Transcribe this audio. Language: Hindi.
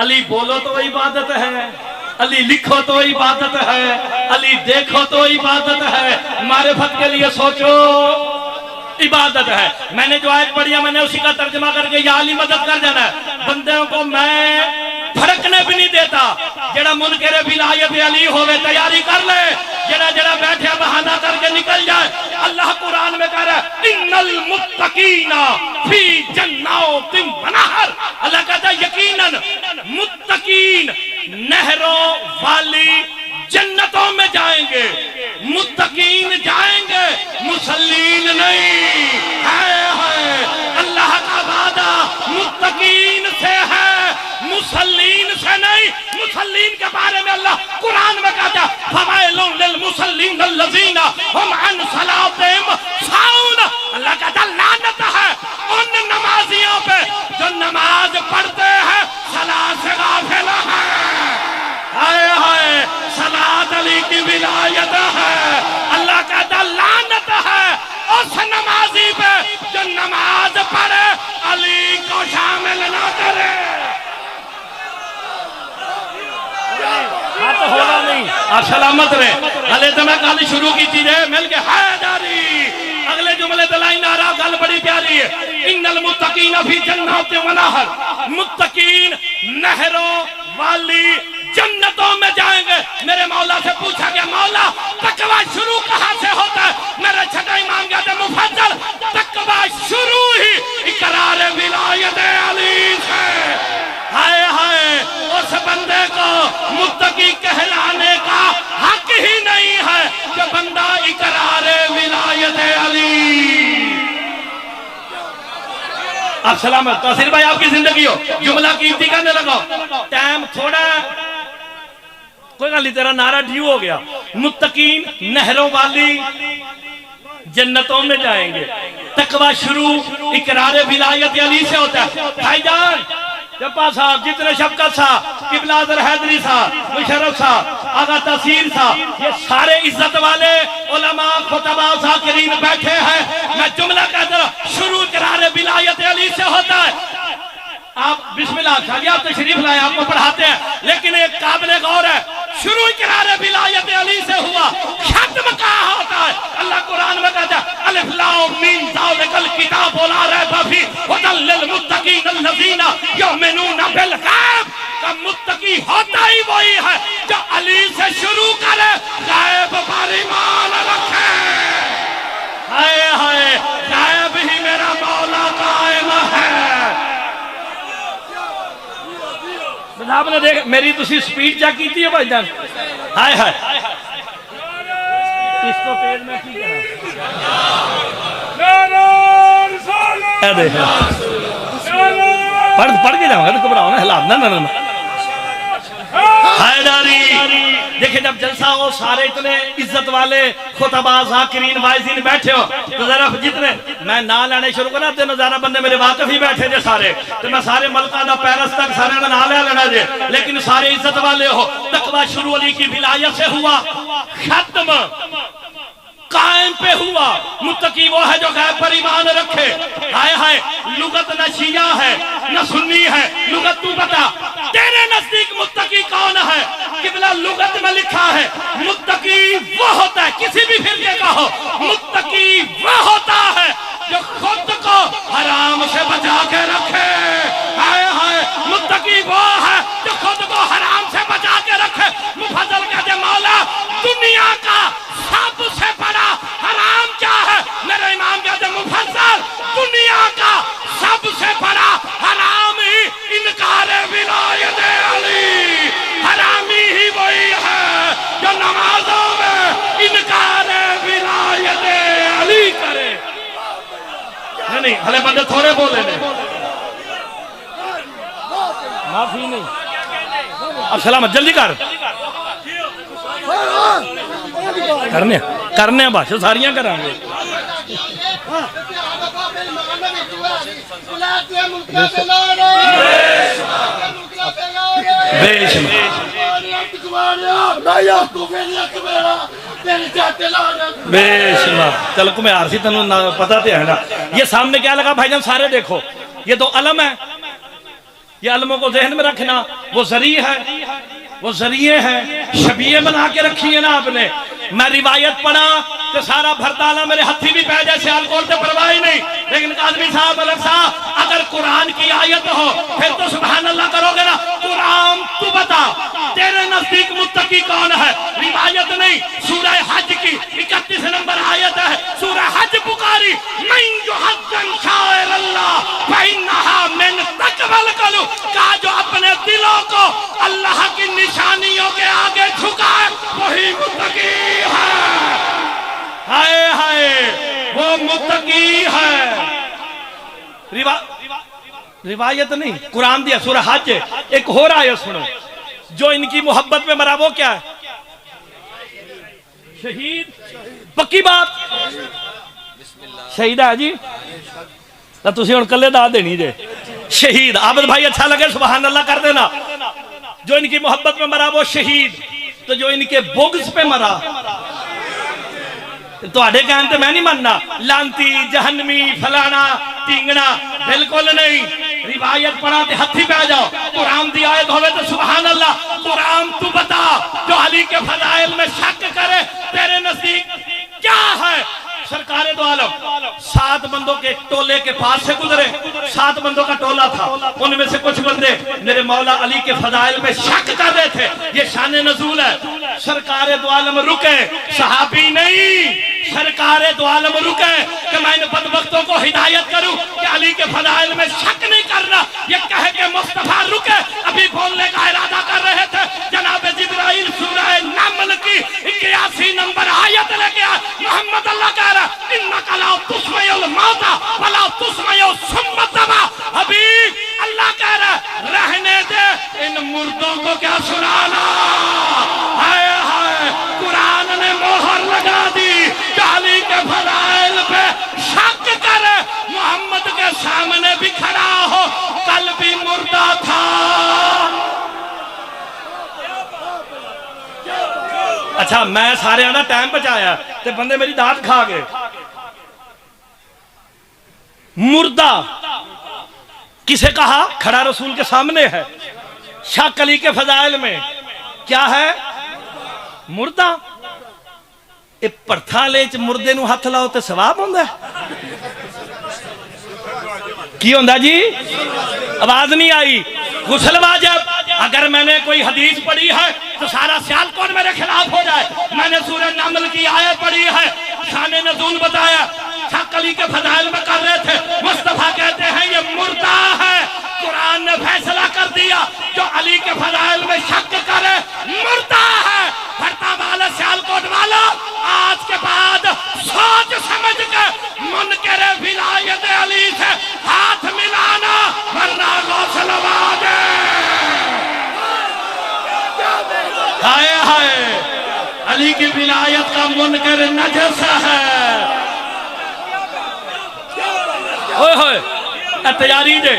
अली बोलो तो इबादत है, अली लिखो तो इबादत है, अली देखो तो इबादत है, मारिफत के लिए सोचो इबादत है। मैंने जो आयत पढ़ी है मैंने उसी का तर्जमा करके या अली मदद कर देना है। बंदों को मैं फड़कने भी नहीं देता। जरा मुनकरे विलायत अली होवे तैयारी कर ले, जरा जरा बैठे बहाना करके निकल जाए। अल्लाह कुरान में कह रहा है इन्नल मुत्तकीना फी जन्नातिन व नहर। अल्लाह कहता है यकीनन मुत्तकीन नहरों वाली जन्नतों में जाएंगे, मुत्तकीन जाएंगे, मुसल्लीन नहीं। है अल्लाह का वादा मुत्तकीन से है, मुसल्लीन से नहीं। मुसल्लीन के बारे में अल्लाह कुरान में कहता है फवाइलुन लिल मुसल्लीन अल्लज़ीना हुम अन सलातिहिम साऊन। अल्लाह कहता लानत है उन नमाजियों पे जो नमाज पढ़ते हैं सलात से गाफिल है। हाय हाय सलात अली की विलायत है। अल्लाह कहता लानत है उस नमाजी पे जो नमाज पढ़े अली को शामिल ना करे। तो होगा नहीं और सलामत रहे। अले तो मैं कल शुरू की चीज है मिल के हैदारी। अगले जुमले दलाइन आ रहा गल बड़ी प्यारी है। इन्नल मुत्तकीन फी जन्नातिन व नहर। मुत्तकीन नहरों वाली जन्नतों में जाएंगे। मेरे मौला से पूछा गया मौला तकवा शुरू कहां से होता है? मेरे छठा इमाम कहते मुफद्दल तकवा शुरू ही इकरार विलायत अली से। हाय हाय उस बंदे को मुत्तकी कहलाने का हक ही नहीं है जो बंदा इकरार विलायत अली। अब सलामत तासिर भाई आपकी जिंदगी हो। जुमला कीमती करने लगा टाइम थोड़ा कोई गल नहीं, तेरा नारा ड्यू हो गया। मुत्तकीन नहरों वाली जन्नतों में जाएंगे। तकवा शुरू इकरार विलायत अली से होता है। भाईजान जप्पा साहब जितने शफकत साहब किबला अज़हर हैदरी साहब मुशर्रफ साहब आगा तसीर साहब ये सारे इज्जत वाले उलमा खुतबा ज़ाकिरीन बैठे हैं। मैं जुमला कहता हूं शुरू इकरार विलायत अली से होता है। आप बिस्मिल्लाह खाली आप तशरीफ लाए आपको पढ़ाते हैं, लेकिन एक काबिल गौर है शुरू इकरार विलायत अली से हुआ, खत्म कहाँ होता है? अल्लाह कुरान में कहता है अलिफ लाम मीम ज़ालिकल किताब ला रैब फीह हुदल लिल मुत्तकीन अल्लज़ीना युमिनूना बिल गैब। का मुत्तकी होता ही वही है जो अली से शुरू करे, गैब पर ईमान रखे। हाय हाय गैब ही मेरा मौला कायम है। आपने देख मेरी तुसी स्पीड चेक की थी भाई जान। हाय हाय इसको पेड़ में की पढ़ के जाऊंगा तो घबराओ ना हिला ना। हैदारी देखे जब जलसा हो सारे इतने इज्जत वाले खुतबा ज़ाकिरीन वाइज़ीन बैठे हो तो जरा जितने मैं ना लेने शुरू करा तो नजारा बंदे मेरे वाकफ ही बैठे जे सारे तो मैं सारे मलका दा पैरस तक सारे का ना लेना जे, लेकिन सारे इज्जत वाले हो। तकवा शुरू अली की विलायत से हुआ, खत्म कायम पे हुआ। मुत्तकी वो है जो गैब पर ईमान रखे। हाय हाय लुगत न शिया है न सुन्नी है। लुगत तू बता तेरे नजदीक मुत्तकी कौन है? किबला लुगत में लिखा है मुत्तकी वो होता है, किसी भी फिरके का हो, मुत्तकी वो होता है जो खुद को हराम से बचा के रखे। हाय हाय मुत्तकी वो है जो खुद को हराम से बचा के रखे। मुफद्दल कहते मौला दुनिया का सबसे बड़ा हराम क्या है? मेरे इमाम कहते मुफद्दल दुनिया का सबसे बड़ा हराम ही इनकार विलायत अली। हरामी ही वही है जो नमाजों में इनकार विलायत अली करे। नहीं हले बंदे थोड़े बोले ने माफी नहीं। अब सलामत जल्दी कर करने करने बस सारियां करांगे। चल कुम्हार सी तेन पता तो है ना। ये सामने क्या लगा भाईजान सारे देखो, ये दो अलम है, ये अलमों को जहन में रखना। वो जरी है, वो जरिए हैं, शबीए बना के रखी है ना आपने। मैं रिवायत पढ़ा तो सारा भरताला मेरे हथी भी पै जाए सियालकोट से परवाह ही नहीं, लेकिन काजमी साहब अलग साहब अगर कुरान की आयत हो फिर तो सुभान अल्लाह करोगे ना। कुरान तू बता तेरे नजदीक मुत्तकी कौन है? रिवायत नहीं, सूरह हज की 31 नंबर आयत है, सूरह हज पुकारी मैं जो हज्जन शायर अल्लाह फइन्नहा मिन तकवल कलू का, जो अपने दिलों को अल्लाह की निशानियों के आगे झुकाए वही मुत्तकी है। हाय हाय वो मुत्तकी है। रिवायत नहीं, कुरान दिया सूरह हज। एक हो रहा है सुनो, जो इनकी मोहब्बत में मरा वो क्या है? शहीद। पक्की बात शहीद है जी, तो तुसी हुण कल्ले दा देनी जे शहीद। आबद भाई अच्छा लगे सुभान अल्लाह कर देना। जो इनकी मोहब्बत में मरा वो शहीद, तो जो इनके बुग़्ज़ पे मरा तुहाडे कहन ते मैं नहीं मानना, लांती जहन्नमी फलाना टींगना, बिल्कुल नहीं। रिवायत पढ़ा ते हथी पै जाओ, कुरान दी आयत होवे तो सुभान अल्लाह। कुरान तू बता जो अली के फजाइल में शक करे तेरे नजदीक क्या है? सरकारे दो आलम 7 बंदों के टोले के पास से गुजरे, 7 बंदों का टोला था, उनमें से कुछ बंदे मेरे मौला अली के फजाइल में शक कर रहे थे, ये शान नजूल है। सरकारे दो आलम रुके, सहाबी नहीं, सरकारे दो आलम रुके कि मैं इन बदबख्तों को हिदायत करूं कि अली के फजाइल में शक नहीं करना। ये कह के मुस्तफा रुके, अभी बोलने का इरादा कर रहे थे, जनाब जिब्राइल सूरह नमल की 81 नंबर आयत लेके आए। मोहम्मद अल्लाह कह रहा इन्नका ला तुस्मयुल मौता वला तुस्मयु सुम्मतबा। अभी अल्लाह कह रहा रहने दे, इन मुर्दों को क्या सुनाना। हाय हाय कुरान ने मोहर लगा दी, अली के फजाइल पे शक करे, मोहम्मद के सामने भी खड़ा हो, कल भी मुर्दा था। अच्छा मैं सारे ना टाइम बचाया ते बंदे मेरी दात खा गए। मुर्दा किसे कहा? खड़ा रसूल के सामने है, शक अली के फजाइल में क्या है? मुर्दा। ये परथाले च मुर्दे नूं हथ लाओ तो सवाब होंदा की होंदा जी? आवाज नहीं आई। गुस्ल वाजिब। अगर मैंने कोई हदीस पढ़ी है तो सारा सियालकोट मेरे खिलाफ हो जाए। मैंने सूरह नमल की आयत पढ़ी है, शान नज़ूल बताया, शक अली के फजाइल में कर रहे थे, मुस्तफा कहते हैं ये मुर्दा है। कुरान ने फैसला कर दिया जो अली के फजाइल में शक करे मुर्दा है। भरता वाला सियालकोट वाला आज के बाद सोच समझ के मुनकर विलायत अली से हाथ मिलाना वरना गौसल वादे। हाय हाय अली की विलायत का मुनकर नजस है। ओए होए तैयारी दे